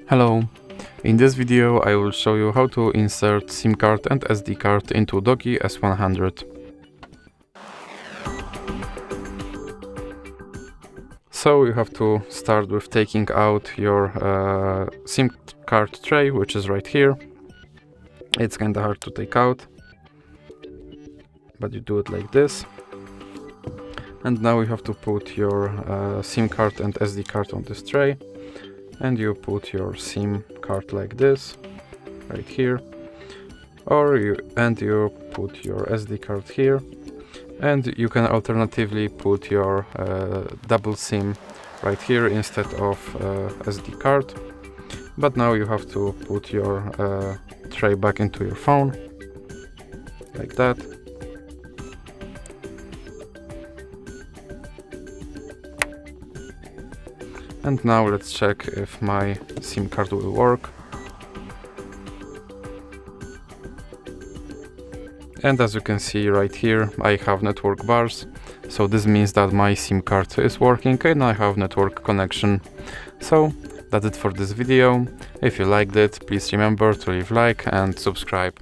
Hello, in this video I will show you how to insert SIM card and SD card into DOOGEE S100. So you have to start with taking out your SIM card tray, which is right here. It's kinda hard to take out, but you do it like this. And now you have to put your SIM card and SD card on this tray. And you put your SIM card like this, right here, you put your SD card here, and you can alternatively put your double SIM right here instead of SD card. But now you have to put your tray back into your phone, like that. And now let's check if my SIM card will work. And as you can see right here, I have network bars. So this means that my SIM card is working and I have network connection. So that's it for this video. If you liked it, please remember to leave a like and subscribe.